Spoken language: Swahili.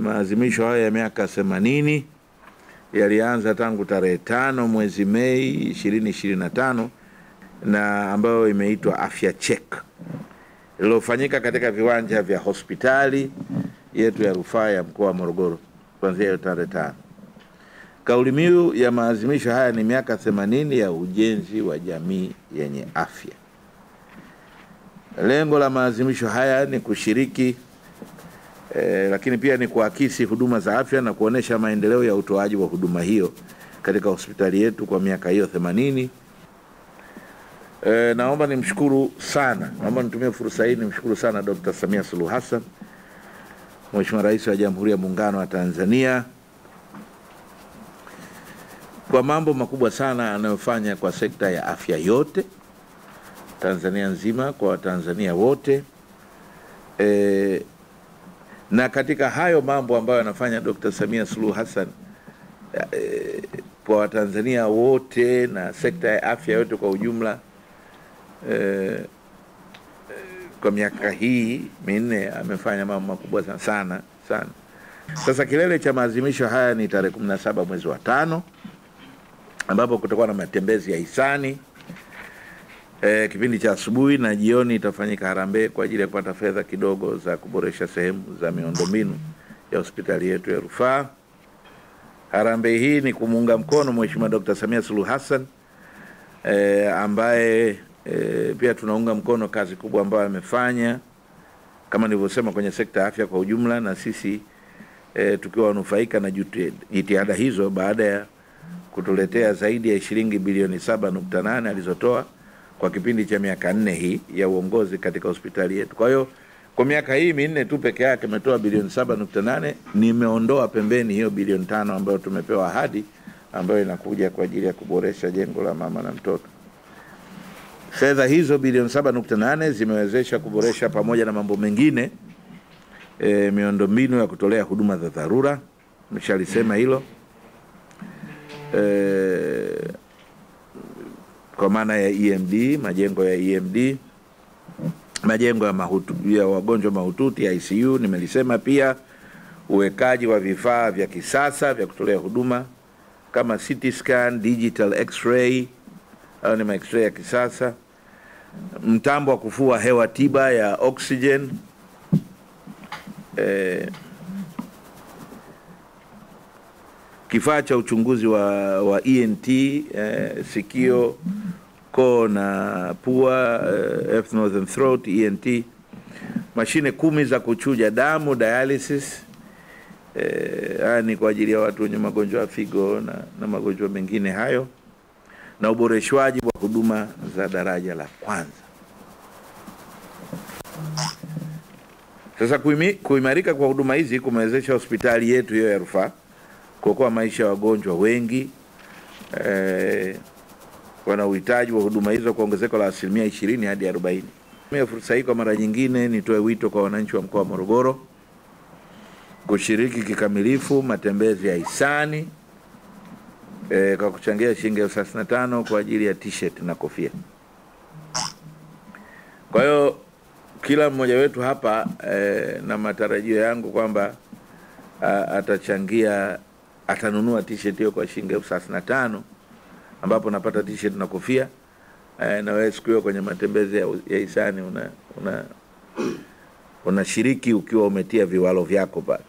Maadhimisho haya ya miaka 80 yalianza tangu tarehe 5 mwezi Mei 2025 na ambayo imeitwa Afya Check, iliyofanyika katika viwanja vya hospitali yetu ya rufaa ya mkoa wa Morogoro kuanzia tarehe 5. Kauli mbiu ya maadhimisho haya ni miaka 80 ya ujenzi wa jamii yenye afya. Lengo la maadhimisho haya ni kushiriki lakini pia ni kuakisi huduma za afya na kuonesha maendeleo ya utoaji wa huduma hiyo katika hospitali yetu kwa miaka hiyo 80. Naomba nimshukuru sana, naomba nitumie fursa hii nimshukuru sana Dr. Samia Suluhu Hassan, Mheshimiwa Rais wa Jamhuri ya Muungano wa Tanzania, kwa mambo makubwa sana anayofanya kwa sekta ya afya yote Tanzania nzima, kwa Tanzania wote. Na katika hayo mambo ambayo anafanya Dr. Samia Suluhu Hassan kwa Tanzania wote na sekta ya afya yote kwa ujumla, kwa miaka hii 4 amefanya mambo makubwa sana. Sasa kilele cha maadhimisho haya ni tarehe 17 mwezi wa 5, ambapo kutakuwa na matembezi ya hisani. Kipindi cha asubuhi na jioni itafanyika harambee kwa ajili ya kupata fedha kidogo za kuboresha sehemu za miundombinu ya hospitali yetu ya rufaa. Harambee hii ni kumuunga mkono Mheshimiwa Dr. Samia Suluhu Hassan ambaye pia tunaunga mkono kazi kubwa ambayo amefanya kama nilivyosema kwenye sekta ya afya kwa ujumla, na sisi tukiwa wanufaika na jitihada hizo baada ya kutuletea zaidi ya shilingi bilioni 7.8 alizotoa kwa kipindi cha miaka 4 hii ya uongozi katika hospitali yetu. Kwa hiyo kwa miaka hii 4 tu peke yake ametoa bilioni 7.8. Nimeondoa pembeni hiyo bilioni 5 ambayo tumepewa ahadi, ambayo inakuja kwa ajili ya kuboresha jengo la mama na mtoto. Fedha hizo bilioni 7.8 zimewezesha kuboresha pamoja na mambo mengine miundombinu ya kutolea huduma za dharura, nimeshalisema hilo, kwa maana ya EMD, majengo ya EMD, majengo ya wagonjwa mahututi ya ICU nimelisema, pia uwekaji wa vifaa vya kisasa vya kutolea huduma kama CT scan, digital x-ray, au ni x-ray ya kisasa, mtambo wa kufua hewa tiba ya oxygen, kifaa cha uchunguzi wa ENT, sikio, koo na pua, nose and throat, ENT, mashine 10 za kuchuja damu, dialysis, ni kwa ajili ya watu wenye magonjwa ya figo na magonjwa mengine hayo, na uboreshwaji wa huduma za daraja la kwanza. Sasa kuimarika kwa huduma hizi kumewezesha hospitali yetu hiyo ya rufaa kuokoa maisha ya wagonjwa wengi wana uhitaji wa huduma hizo kwa ongezeko la 20% hadi 40%. Mimi fursa hii kwa mara nyingine nitoe wito kwa wananchi wa mkoa wa Morogoro kushiriki kikamilifu matembezi ya hisani kwa kuchangia shilingi 35 kwa ajili ya t-shirt na kofia. Kwa hiyo kila mmoja wetu hapa na matarajio yangu kwamba atanunua t-shirt hiyo kwa shilingi 35, ambapo napata t-shirt na kofia, na wewe siku hiyo kwenye matembezi ya hisani unashiriki ukiwa umetia viwalo vyako pale.